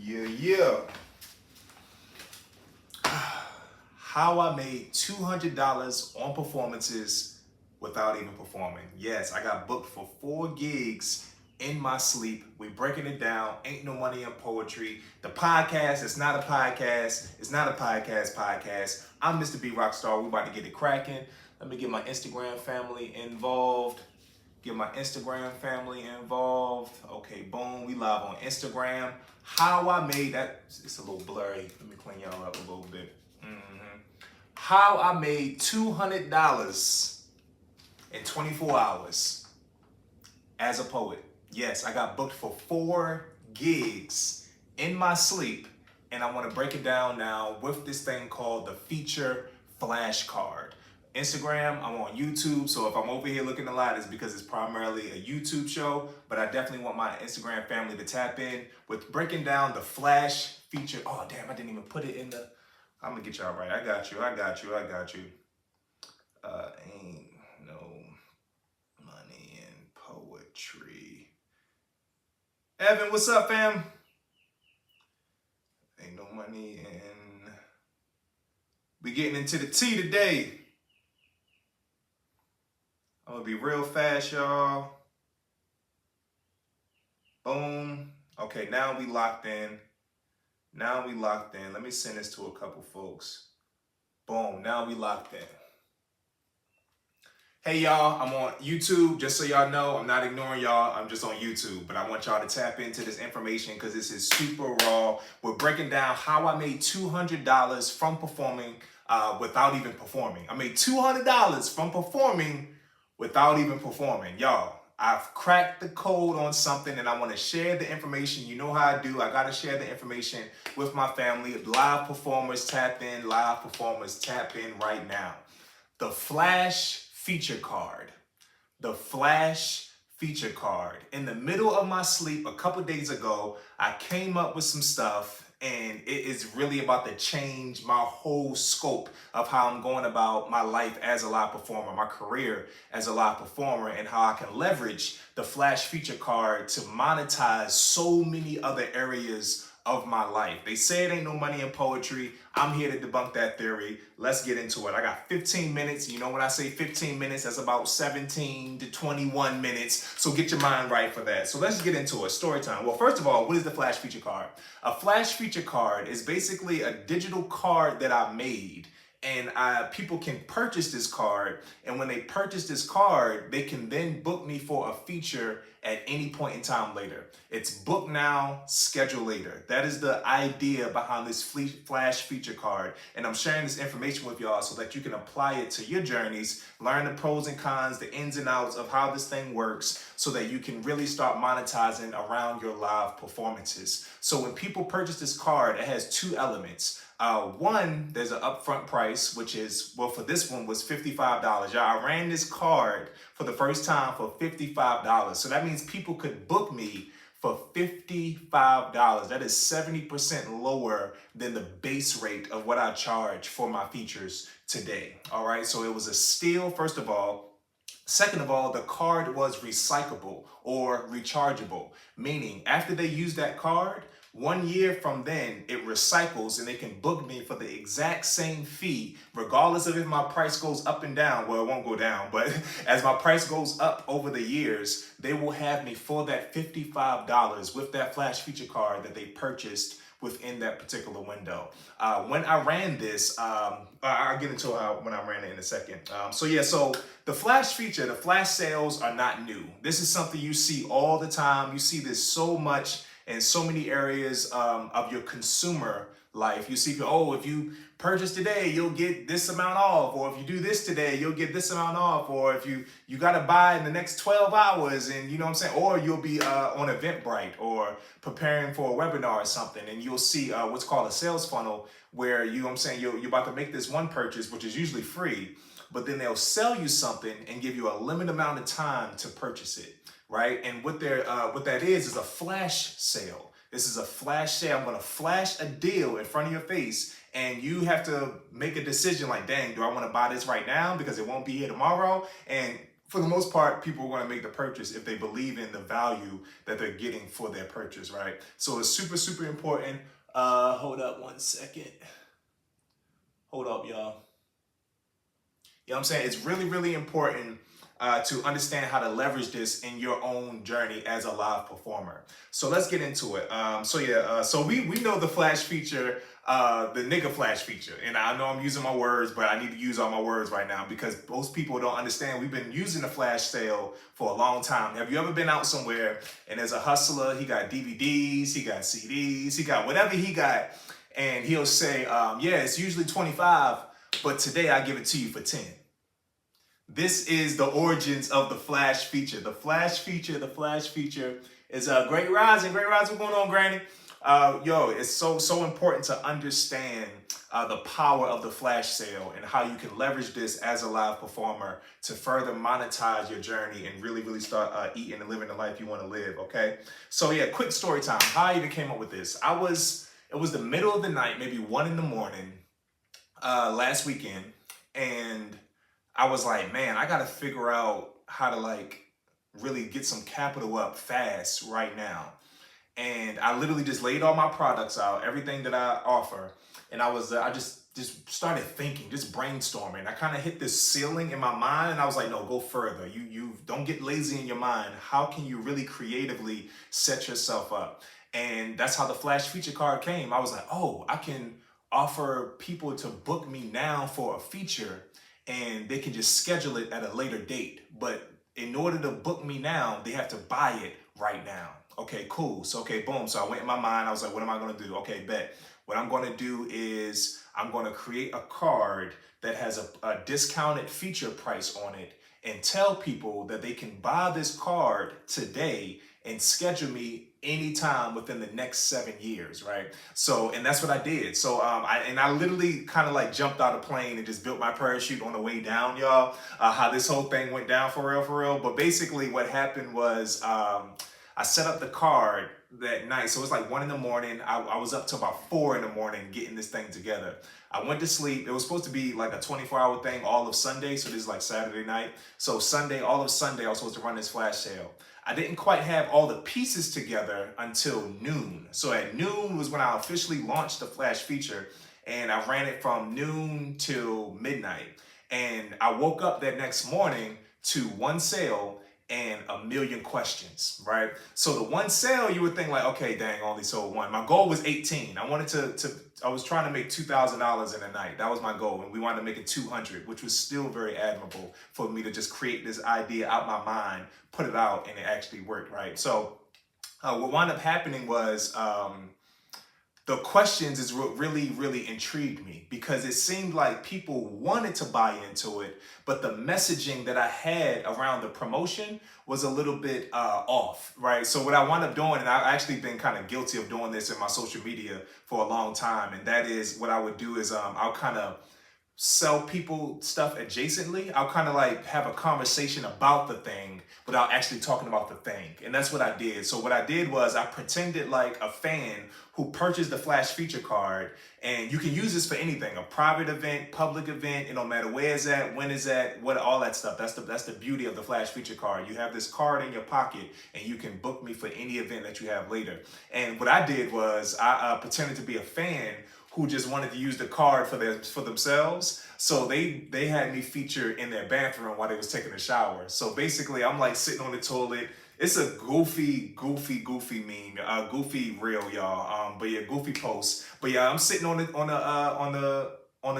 Yeah. How I made $200 on performances without even performing. Yes, I got booked for 4 gigs in my sleep. We're breaking it down. Ain't No Money in Poetry. The podcast, it's not a podcast. It's not a podcast. I'm Mr. B Rockstar. We about to get it cracking. Let me get my Instagram family involved. Okay, boom, we live on Instagram. How I made that, it's a little blurry. Let me clean y'all up a little bit. How I made $200 in 24 hours as a poet. Yes, I got booked for 4 gigs in my sleep, and I want to break it down now with this thing called the feature flashcard. Instagram, I'm on YouTube, so if I'm over here looking a lot, it's because it's primarily a YouTube show, but I definitely want my Instagram family to tap in with breaking down the flash feature. Oh, damn, I didn't even put it in the... I'm gonna get y'all right. I got you. Ain't no money in poetry. Evan, what's up, fam? Ain't no money in... We getting into the tea today. I'm gonna be real fast, y'all. Boom. Okay, now we locked in. Let me send this to a couple folks. Boom, now we locked in. Hey y'all, I'm on YouTube. Just so y'all know, I'm not ignoring y'all. I'm just on YouTube, but I want y'all to tap into this information because this is super raw. We're breaking down how I made $200 from performing without even performing. I made $200 from performing without even performing. Y'all, I've cracked the code on something and I want to share the information. You know how I do. I got to share the information with my family. Live performers tap in right now. The flash feature card. In the middle of my sleep a couple days ago, I came up with some stuff, and it is really about to change my whole scope of how I'm going about my life as a live performer, my career as a live performer, and how I can leverage the flash feature card to monetize so many other areas of my life. They say it ain't no money in poetry. I'm here to debunk that theory. Let's get into it. I got 15 minutes. You know, when I say 15 minutes, that's about 17 to 21 minutes. So get your mind right for that. So let's get into it. Story time. Well, first of all, what is the flash feature card? A flash feature card is basically a digital card that I made. And people can purchase this card, and when they purchase this card, they can then book me for a feature at any point in time later. It's book now, schedule later. That is the idea behind this flash feature card. And I'm sharing this information with y'all so that you can apply it to your journeys, learn the pros and cons, the ins and outs of how this thing works, so that you can really start monetizing around your live performances. So when people purchase this card, it has 2 elements. One, there's an upfront price, which is, well, for this one was $55. Y'all, I ran this card for the first time for $55. So that means people could book me for $55. That is 70% lower than the base rate of what I charge for my features today. All right, so it was a steal, first of all. Second of all, the card was recyclable or rechargeable, meaning after they use that card, 1 year from then, it recycles and they can book me for the exact same fee, regardless of if my price goes up and down. Well, it won't go down, but as my price goes up over the years, they will have me for that $55 with that flash feature card that they purchased within that particular window. When I ran this, I'll get into when I ran it in a second. So the flash feature, the flash sales are not new. This is something you see all the time. You see this so much in so many areas of your consumer life. You see, if you purchase today, you'll get this amount off, or if you do this today, you'll get this amount off, or if you got to buy in the next 12 hours, and you know what I'm saying, or you'll be on Eventbrite or preparing for a webinar or something, and you'll see what's called a sales funnel, where you're about to make this one purchase, which is usually free, but then they'll sell you something and give you a limited amount of time to purchase it. Right? And what that is a flash sale. This is a flash sale. I'm going to flash a deal in front of your face, and you have to make a decision like, dang, do I want to buy this right now because it won't be here tomorrow? And for the most part, people are going to make the purchase if they believe in the value that they're getting for their purchase, right? So it's super, super important. Hold up one second. Hold up, y'all. You know what I'm saying? It's really, really important to understand how to leverage this in your own journey as a live performer. So let's get into it. So we know the flash feature, the nigga flash feature. And I know I'm using my words, but I need to use all my words right now because most people don't understand. We've been using the flash sale for a long time. Have you ever been out somewhere and there's a hustler, he got DVDs, he got CDs, he got whatever he got, and he'll say, yeah, it's usually 25, but today I give it to you for 10. This is the origins of the flash feature. The flash feature is a great rising. Great rising. What's going on, Granny? It's so important to understand the power of the flash sale and how you can leverage this as a live performer to further monetize your journey and really, really start eating and living the life you want to live. Okay. So yeah, quick story time. How I even came up with this. It was the middle of the night, maybe 1 a.m, last weekend, and I was like, man, I got to figure out how to like really get some capital up fast right now. And I literally just laid all my products out, everything that I offer. And I just started thinking, just brainstorming. I kind of hit this ceiling in my mind and I was like, no, go further. You don't get lazy in your mind. How can you really creatively set yourself up? And that's how the flash feature card came. I was like, oh, I can offer people to book me now for a feature and they can just schedule it at a later date. But in order to book me now, they have to buy it right now. Okay, cool. So, okay, boom. So I went in my mind. I was like, what am I going to do? Okay, bet. What I'm going to do is I'm going to create a card that has a discounted feature price on it and tell people that they can buy this card today and schedule me anytime within the next 7 years, right? So, and that's what I did. So, I literally kind of like jumped out of plane and just built my parachute on the way down, y'all. How this whole thing went down for real. But basically what happened was, I set up the card that night. So it was like 1 a.m. I was up to about 4 a.m. getting this thing together. I went to sleep. It was supposed to be like a 24-hour thing all of Sunday. So this is like Saturday night. So all of Sunday, I was supposed to run this flash sale. I didn't quite have all the pieces together until noon. So at noon was when I officially launched the flash feature, and I ran it from noon till midnight. And I woke up that next morning to one sale and a million questions, right? So the one sale, you would think like, okay, dang, only sold one. My goal was 18. I was trying to make $2,000 in a night. That was my goal. And we wanted to make it 200, which was still very admirable for me to just create this idea out my mind, put it out, and it actually worked, right? So what wound up happening was, the questions is what really intrigued me because it seemed like people wanted to buy into it, but the messaging that I had around the promotion was a little bit off, right? So what I wound up doing, and I've actually been kind of guilty of doing this in my social media for a long time, and that is what I would do is I'll kind of sell people stuff adjacently. I'll kind of like have a conversation about the thing without actually talking about the thing. And that's what I did. So what I did was I pretended like a fan who purchased the flash feature card, and you can use this for anything, a private event, public event, it don't matter where it's at, when it's at, what, all that stuff. That's the beauty of the flash feature card. You have this card in your pocket and you can book me for any event that you have later. And what I did was I pretended to be a fan who just wanted to use the card for themselves. So they had me featured in their bathroom while they was taking a shower. So basically I'm like sitting on the toilet. It's a goofy meme, goofy reel, y'all. But yeah, goofy post. But yeah, I'm sitting on the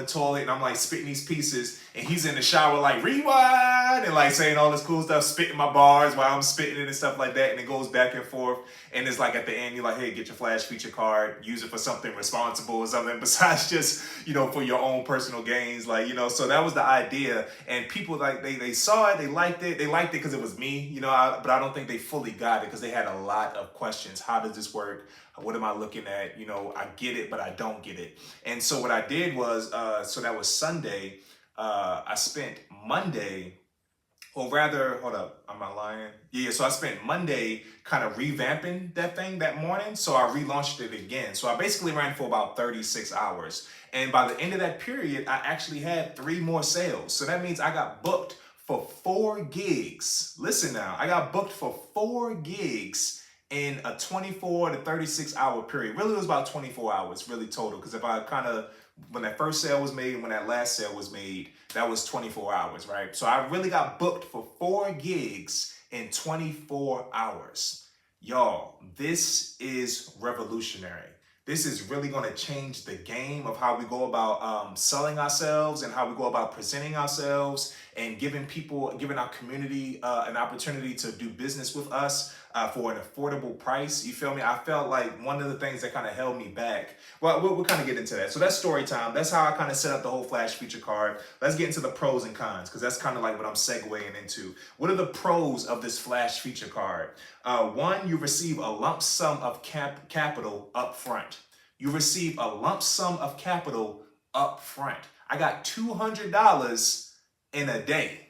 toilet and I'm like spitting these pieces and he's in the shower like rewind and like saying all this cool stuff, spitting my bars while I'm spitting it and stuff like that, and it goes back and forth. And it's like at the end you're like, hey, get your flash feature card, use it for something responsible or something besides just, for your own personal gains, like, so that was the idea. And people like they saw it, they liked it because it was me, but I don't think they fully got it because they had a lot of questions. How does this work? What am I looking at? I get it, but I don't get it. And so what I did was, so that was Sunday. I spent Monday, or rather, hold up, am I lying? Yeah, so I spent Monday kind of revamping that thing that morning. So I relaunched it again. So I basically ran for about 36 hours. And by the end of that period, I actually had 3 more sales. So that means I got booked for 4 gigs. Listen now, I got booked for 4 gigs in a 24 to 36 hour period. Really, it was about 24 hours, really total. Because if I kind of, when that first sale was made and when that last sale was made, that was 24 hours, right? So I really got booked for 4 gigs in 24 hours. Y'all, this is revolutionary. This is really going to change the game of how we go about selling ourselves and how we go about presenting ourselves and giving our community an opportunity to do business with us for an affordable price. You feel me? I felt like one of the things that kind of held me back. Well, we'll kind of get into that. So that's story time. That's how I kind of set up the whole flash feature card. Let's get into the pros and cons, because that's kind of like what I'm segueing into. What are the pros of this flash feature card? One, you receive a lump sum of capital up front. You receive a lump sum of capital up front. I got $200 in a day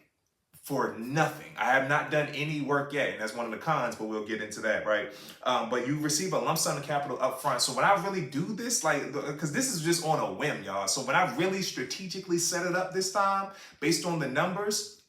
for nothing. I have not done any work yet, and that's one of the cons, but we'll get into that, right? But you receive a lump sum of capital up front. So when I really do this, like, because this is just on a whim, y'all. So when I really strategically set it up this time, based on the numbers,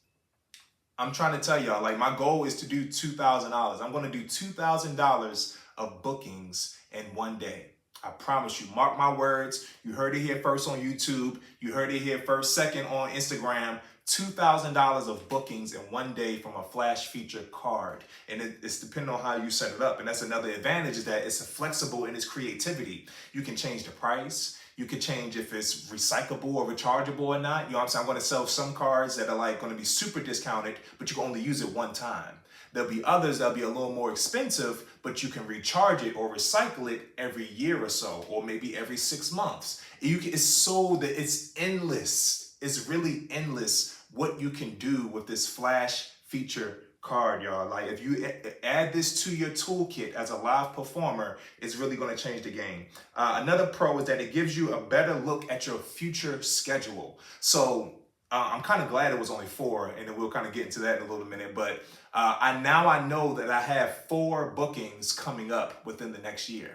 I'm trying to tell y'all, like, my goal is to do $2,000. I'm going to do $2,000 of bookings in one day. I promise you, mark my words. You heard it here first on YouTube. You heard it here first, second on Instagram. $2,000 of bookings in one day from a flash feature card. And it's depending on how you set it up. And that's another advantage, is that it's flexible in its creativity. You can change the price. You can change if it's recyclable or rechargeable or not. You know what I'm saying? I'm going to sell some cards that are like going to be super discounted, but you can only use it one time. There'll be others that'll be a little more expensive, but you can recharge it or recycle it every year or so, or maybe every 6 months. It's so that it's endless. It's really endless what you can do with this flash feature card, y'all. Like, if you add this to your toolkit as a live performer, it's really going to change the game. Another pro is that it gives you a better look at your future schedule. So I'm kind of glad it was only 4, and then we'll kind of get into that in a little minute. But I know that I have 4 bookings coming up within the next year.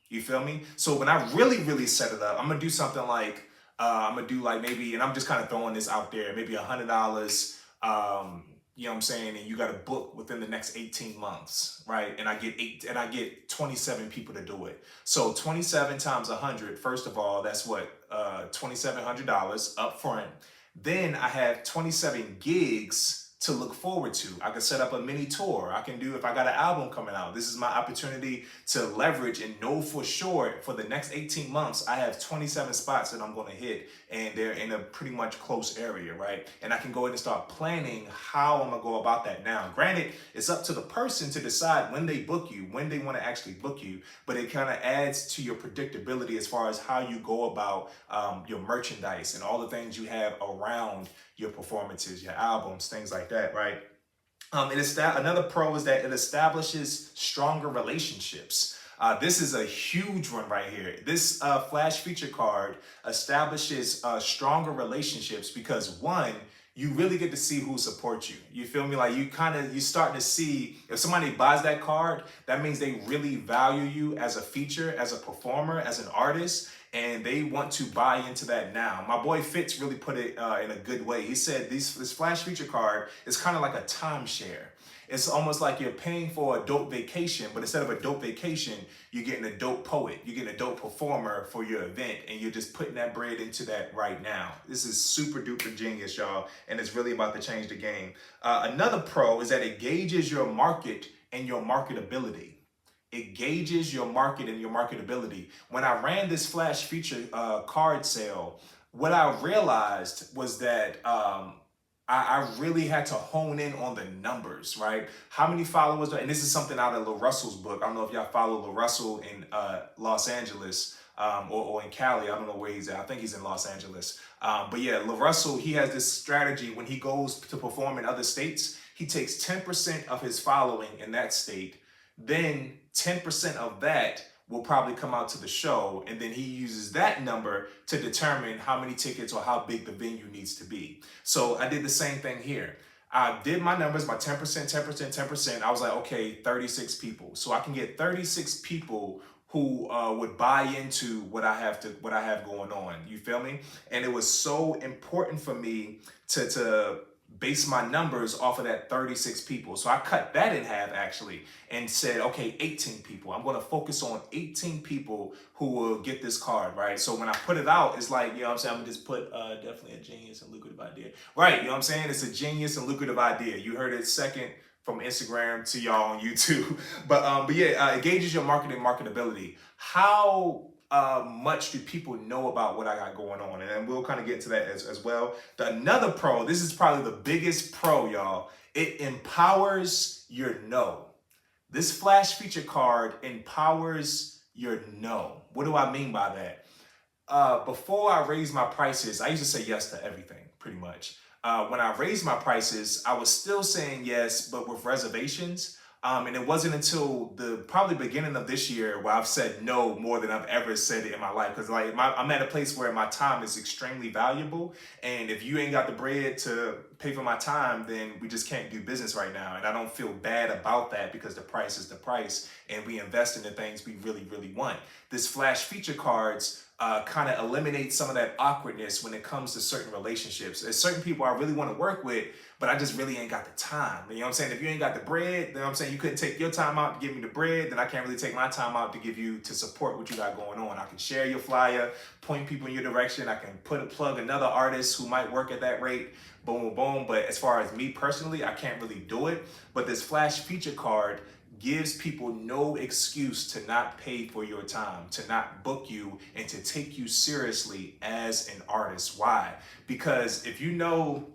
You feel me? So when I really set it up, I'm gonna do something like I'm gonna do like maybe, and I'm just kind of throwing this out there, maybe $100. You know what I'm saying? And you got to book within the next 18 months, right? And I get 27 people to do it. So 27 times 100. First of all, that's what $2,700 up front. Then I have 27 gigs to look forward to. I can set up a mini tour. I can do, if I got an album coming out, this is my opportunity to leverage and know for sure for the next 18 months, I have 27 spots that I'm going to hit, and they're in a pretty much close area, right? And I can go ahead and start planning how I'm going to go about that now. Granted, it's up to the person to decide when they book you, when they want to actually book you, but it kind of adds to your predictability as far as how you go about your merchandise and all the things you have around your performances, your albums, things like that, right? Another pro is that it establishes stronger relationships. This is a huge one right here. This flash feature card establishes stronger relationships because, one, you really get to see who supports you. You feel me? Like, you starting to see, if somebody buys that card, that means they really value you as a feature, as a performer, as an artist, and they want to buy into that now. My boy Fitz really put it in a good way. He said this flash feature card is kind of like a timeshare. It's almost like you're paying for a dope vacation, but instead of a dope vacation, you're getting a dope poet, you're getting a dope performer for your event, and you're just putting that bread into that right now. This is super duper genius, y'all, and it's really about to change the game. Another pro is that it gauges your market and your marketability. It gauges your market and your marketability. When I ran this flash feature card sale, what I realized was that I really had to hone in on the numbers, right? How many followers, and this is something out of Lil Russell's book. I don't know if y'all follow Lil Russell in Los Angeles or in Cali. I don't know where he's at. I think he's in Los Angeles. But yeah, Lil Russell, he has this strategy when he goes to perform in other states. He takes 10% of his following in that state. Then 10% of that will probably come out to the show, and then he uses that number to determine how many tickets or how big the venue needs to be. So I did the same thing here. I did my numbers, my 10%, 10%, 10%. I was like, okay, 36 people. So I can get 36 people who would buy into what I have going on. You feel me? And it was so important for me to base my numbers off of that 36 people. So I cut that in half actually and said, okay, 18 people. I'm going to focus on 18 people who will get this card, right? So when I put it out, it's like, you know what I'm saying? I'm going to just put definitely a genius and lucrative idea. Right, you know what I'm saying? It's a genius and lucrative idea. You heard it second from Instagram to y'all on YouTube. But yeah, it gauges your marketing marketability. How much do people know about what I got going on? And then we'll kind of get into that as well. Another pro, this is probably the biggest pro, y'all. It empowers your no. This flash feature card empowers your no. What do I mean by that? Before I raised my prices, I used to say yes to everything, pretty much. When I raised my prices, I was still saying yes, but with reservations. And it wasn't until the probably beginning of this year where I've said no more than I've ever said it in my life. Because like I'm at a place where my time is extremely valuable. And if you ain't got the bread to pay for my time, then we just can't do business right now. And I don't feel bad about that because the price is the price. And we invest in the things we really, really want. This flash feature cards kind of eliminate some of that awkwardness when it comes to certain relationships. There's certain people I really want to work with, but I just really ain't got the time. You know what I'm saying? If you ain't got the bread, you know what I'm saying? You couldn't take your time out to give me the bread, then I can't really take my time out to give you, to support what you got going on. I can share your flyer, point people in your direction. I can plug another artist who might work at that rate. Boom, boom, boom. But as far as me personally, I can't really do it. But this flash feature card gives people no excuse to not pay for your time, to not book you, and to take you seriously as an artist. Why? Because if you know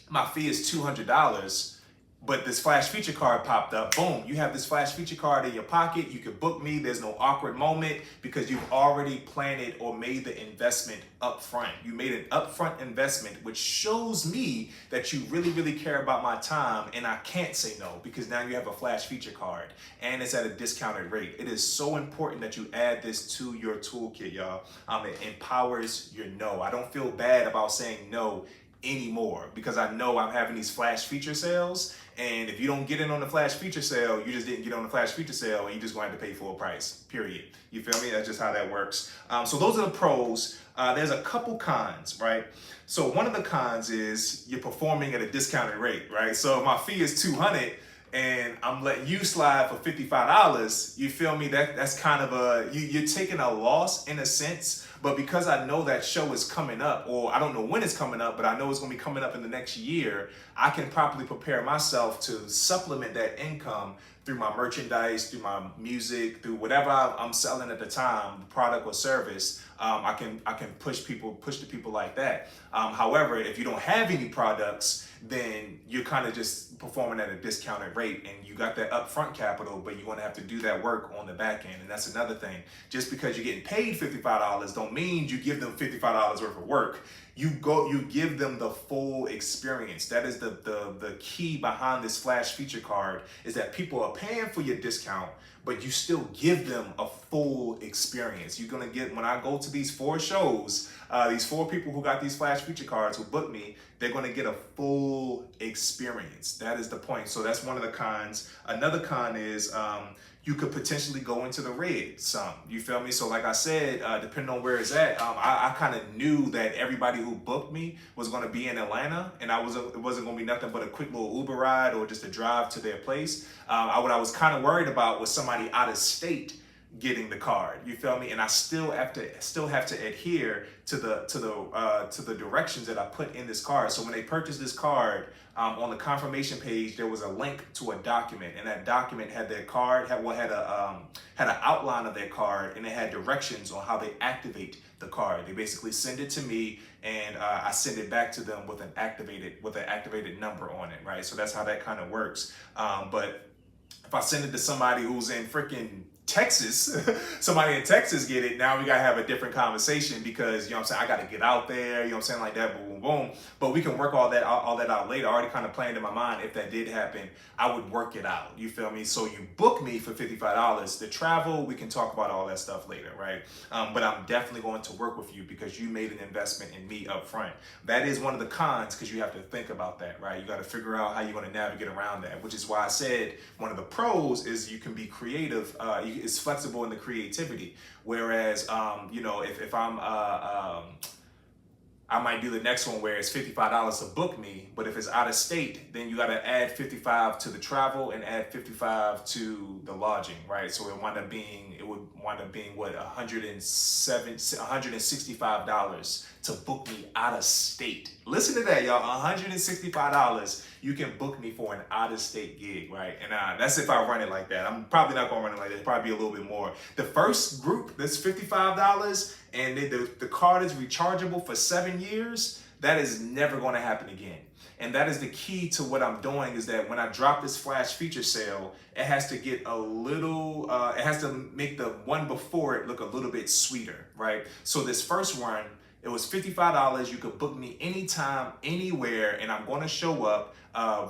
my fee is $200, but this flash feature card popped up, boom, you have this flash feature card in your pocket. You can book me. There's no awkward moment because you've already planned or made the investment up front. You made an upfront investment, which shows me that you really, really care about my time, and I can't say no because now you have a flash feature card and it's at a discounted rate. It is so important that you add this to your toolkit, y'all. It empowers your no. I don't feel bad about saying no anymore because I know I'm having these flash feature sales, and if you don't get in on the flash feature sale, you just didn't get on the flash feature sale, and you just going to have to pay full price, period. You feel me? That's just how that works. So those are the pros. There's a couple cons, right? So one of the cons is you're performing at a discounted rate, right? So if my fee is $200 and I'm letting you slide for $55, you feel me? That's kind of you're taking a loss in a sense. But because I know that show is coming up, or I don't know when it's coming up, but I know it's going to be coming up in the next year, I can properly prepare myself to supplement that income through my merchandise, through my music, through whatever I'm selling at the time, product or service. I can push the people like that. However, if you don't have any products, then you're kind of just performing at a discounted rate, and you got that upfront capital, but you're going to have to do that work on the back end. And that's another thing. Just because you're getting paid $55 don't mean you give them $55 worth of work. You give them the full experience. That is the key behind this flash feature card, is that people are paying for your discount, but you still give them a full experience. You're gonna get, when I go to these 4 shows, these 4 people who got these flash feature cards who booked me, they're gonna get a full experience. That is the point. So that's one of the cons. Another con is you could potentially go into the red some. You feel me? So like I said, depending on where it's at, I kind of knew that everybody who booked me was going to be in Atlanta, and it wasn't going to be nothing but a quick little Uber ride or just a drive to their place. What I was kind of worried about was somebody out of state getting the card. You feel me? And I still have to adhere to the directions that I put in this card. So when they purchased this card, on the confirmation page, there was a link to a document, and that document had their card, had an outline of their card, and it had directions on how they activate the card. They basically send it to me, and I send it back to them with an activated number on it, right? So that's how that kind of works. But if I send it to somebody who's in freaking Texas, somebody in Texas get it, now we gotta have a different conversation, because, you know what I'm saying, I gotta get out there, you know what I'm saying, like that, boom, boom, boom. But we can work all that out later. I already kind of planned in my mind, if that did happen, I would work it out, you feel me? So you book me for $55. The travel, we can talk about all that stuff later, right? But I'm definitely going to work with you because you made an investment in me up front. That is one of the cons, because you have to think about that, right? You gotta figure out how you're gonna navigate around that, which is why I said one of the pros is you can be creative, it's flexible in the creativity. Whereas, you know, if I'm, I might do the next one where it's $55 to book me, but if it's out of state, then you got to add 55 to the travel and add 55 to the lodging, right? So it would wind up being what, $165 to book me out of state. Listen to that, y'all. $165. You can book me for an out of state gig, right? And that's if I run it like that. I'm probably not gonna run it like that. It'll probably be a little bit more. The first group that's $55 and the card is rechargeable for 7 years. That is never going to happen again. And that is the key to what I'm doing, is that when I drop this flash feature sale, it has to get a little, it has to make the one before it look a little bit sweeter, right? So this first run, it was $55. You could book me anytime, anywhere, and I'm going to show up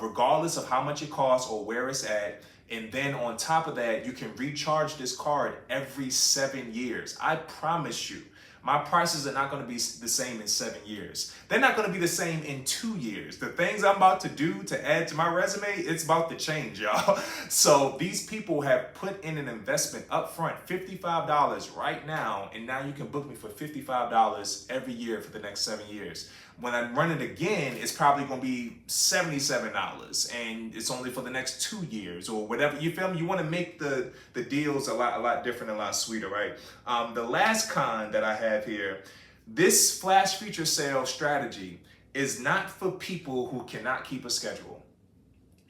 regardless of how much it costs or where it's at. And then on top of that, you can recharge this card every 7 years. I promise you, my prices are not going to be the same in 7 years. They're not going to be the same in 2 years. The things I'm about to do to add to my resume, it's about to change, y'all. So these people have put in an investment up front, $55 right now, and now you can book me for $55 every year for the next 7 years. When I run it again, it's probably going to be $77, and it's only for the next 2 years or whatever. You feel me? You want to make the deals a lot different, a lot sweeter, right? The last con that I have here, this flash feature sale strategy is not for people who cannot keep a schedule.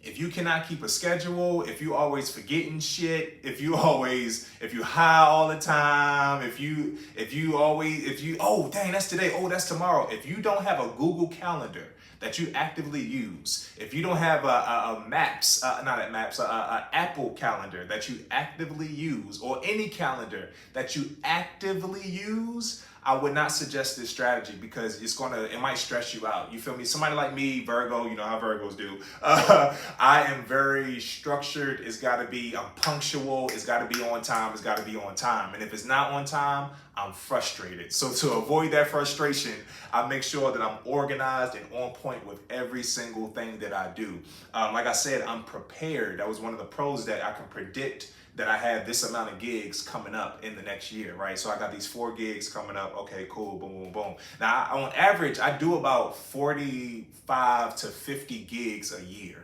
If you cannot keep a schedule, if you always forgetting shit, if you high all the time, oh dang, that's today, oh that's tomorrow. If you don't have a Google Calendar that you actively use, if you don't have a Apple Calendar that you actively use, or any calendar that you actively use, I would not suggest this strategy, because it might stress you out. You feel me? Somebody like me, Virgo, you know how Virgos do. I am very structured. I'm punctual. It's got to be on time. It's got to be on time. And if it's not on time, I'm frustrated. So to avoid that frustration, I make sure that I'm organized and on point with every single thing that I do. Like I said, I'm prepared. That was one of the pros, that I can predict that I have this amount of gigs coming up in the next year, right? So I got these 4 gigs coming up. Okay, cool, boom, boom, boom. Now, on average, I do about 45 to 50 gigs a year.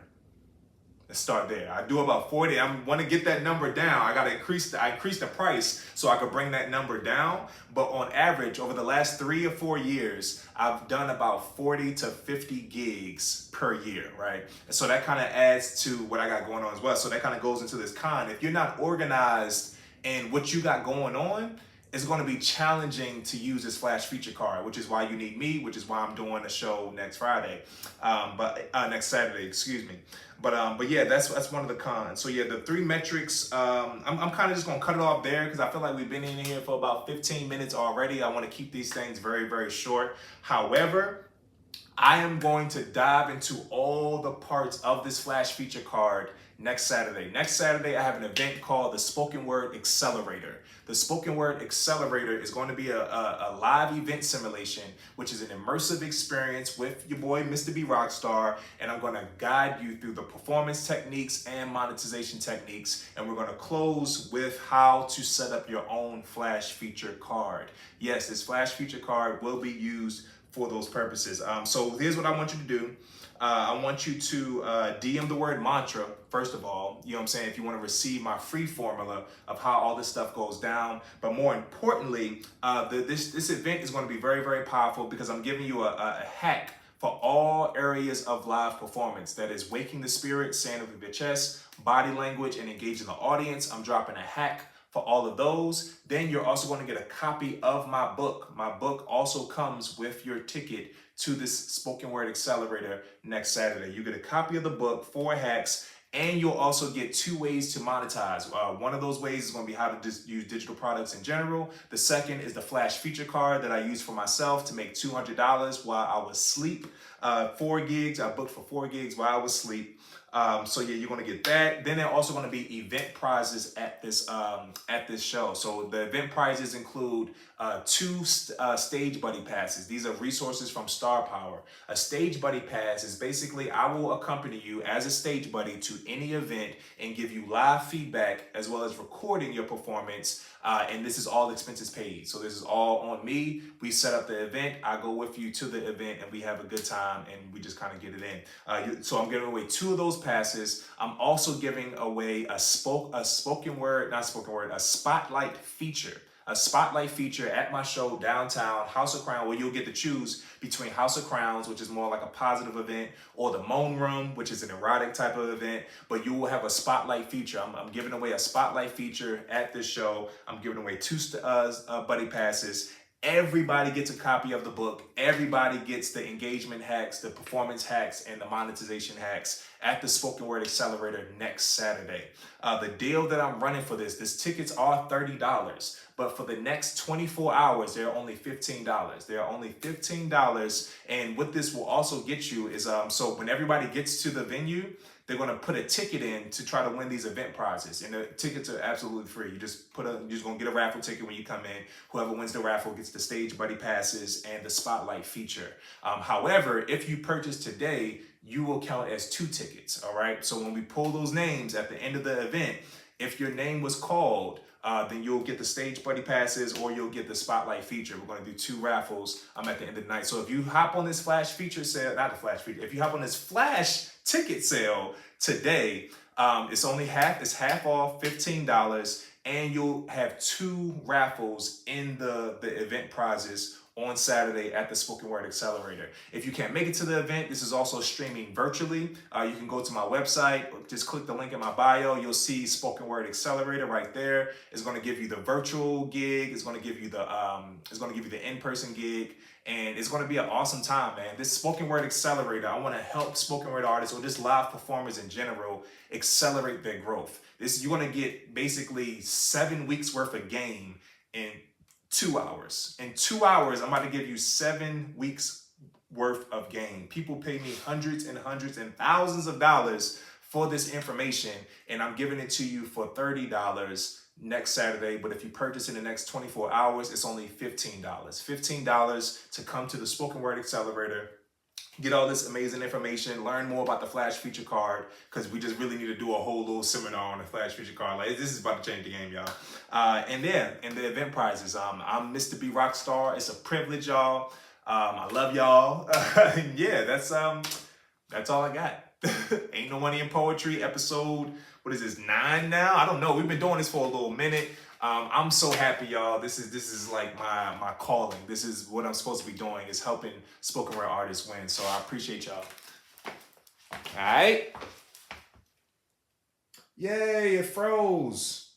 Let's start there. I do about 40. I want to get that number down. I got to increase the price so I could bring that number down. But on average, over the last 3 or 4 years, I've done about 40 to 50 gigs per year, right? And so that kind of adds to what I got going on as well. So that kind of goes into this con. If you're not organized in what you got going on, it's going to be challenging to use this flash feature card, which is why you need me, which is why I'm doing a show next Saturday, excuse me. But yeah, that's one of the cons. So yeah, the 3 metrics, I'm kind of just gonna cut it off there, because I feel like we've been in here for about 15 minutes already. I want to keep these things very, very short. However, I am going to dive into all the parts of this flash feature card next Saturday. Next Saturday, I have an event called the Spoken Word Accelerator. The Spoken Word Accelerator is going to be a live event simulation, which is an immersive experience with your boy, Mr. B Rockstar, and I'm going to guide you through the performance techniques and monetization techniques, and we're going to close with how to set up your own flash feature card. Yes, this flash feature card will be used for those purposes. So here's what I want you to do. I want you to DM the word mantra, first of all, you know what I'm saying, if you want to receive my free formula of how all this stuff goes down. But more importantly, this event is going to be very, very powerful, because I'm giving you a hack for all areas of live performance. That is waking the spirit, saying it with your chest, body language, and engaging the audience. I'm dropping a hack for all of those. Then you're also going to get a copy of my book. My book also comes with your ticket to this Spoken Word Accelerator next Saturday. You get a copy of the book, 4 hacks, and you'll also get 2 ways to monetize. One of those ways is going to be how to use digital products in general. The second is the flash feature card that I use for myself to make $200 while I was asleep. 4 gigs, I booked for 4 gigs while I was asleep. So yeah, you're going to get that. Then there are also going to be event prizes at this show. So the event prizes include 2 stage buddy passes. These are resources from Star Power. A stage buddy pass is basically, I will accompany you as a stage buddy to any event and give you live feedback, as well as recording your performance And this is all expenses paid. So this is all on me. We set up the event. I go with you to the event and we have a good time and we just kind of get it in. So I'm giving away 2 of those passes. I'm also giving away a spotlight feature. A spotlight feature at my show downtown, House of Crown, where you'll get to choose between House of Crowns, which is more like a positive event, or the Moan Room, which is an erotic type of event. But you will have a spotlight feature. I'm giving away a spotlight feature at this show. I'm giving away 2 buddy passes. Everybody gets a copy of the book. Everybody gets the engagement hacks, the performance hacks, and the monetization hacks at the Spoken Word Accelerator next Saturday. The deal that I'm running for this tickets are $30, but for the next 24 hours, they're only $15. They're only $15, and what this will also get you is, so when everybody gets to the venue, they're going to put a ticket in to try to win these event prizes. And the tickets are absolutely free. You're just going to get a raffle ticket when you come in. Whoever wins the raffle gets the stage buddy passes and the spotlight feature. However, if you purchase today, you will count as 2 tickets. All right. So when we pull those names at the end of the event, if your name was called, then you'll get the stage buddy passes or you'll get the spotlight feature. We're going to do 2 raffles at the end of the night. So if you hop on this flash feature sale, not the flash feature, if you hop on this flash ticket sale today, it's half off, $15, and you'll have 2 raffles in the event prizes on Saturday at the Spoken Word Accelerator. If you can't make it to the event, this is also streaming virtually. You can go to my website, just click the link in my bio. You'll see Spoken Word Accelerator right there. It's going to give you the virtual gig. It's going to give you the in-person gig. And it's going to be an awesome time, man. This Spoken Word Accelerator, I want to help spoken word artists or just live performers in general accelerate their growth. You're going to get basically 7 weeks worth of game in 2 hours. In 2 hours, I'm about to give you 7 weeks worth of game. People pay me hundreds and thousands of dollars for this information, and I'm giving it to you for $30 next Saturday. But if you purchase in the next 24 hours, it's only $15. $15 to come to the Spoken Word Accelerator, get all this amazing information, learn more about the Flash Feature Card, because we just really need to do a whole little seminar on the Flash Feature Card. Like, this is about to change the game, y'all. And the event prizes. I'm Mr. B Rockstar. It's a privilege, y'all. I love y'all. Yeah, that's all I got. Ain't No Money in Poetry episode, what is this, 9 now? I don't know. We've been doing this for a little minute. I'm so happy, y'all. This is like my calling. This is what I'm supposed to be doing, is helping spoken word artists win. So I appreciate y'all. All right. Yay, it froze.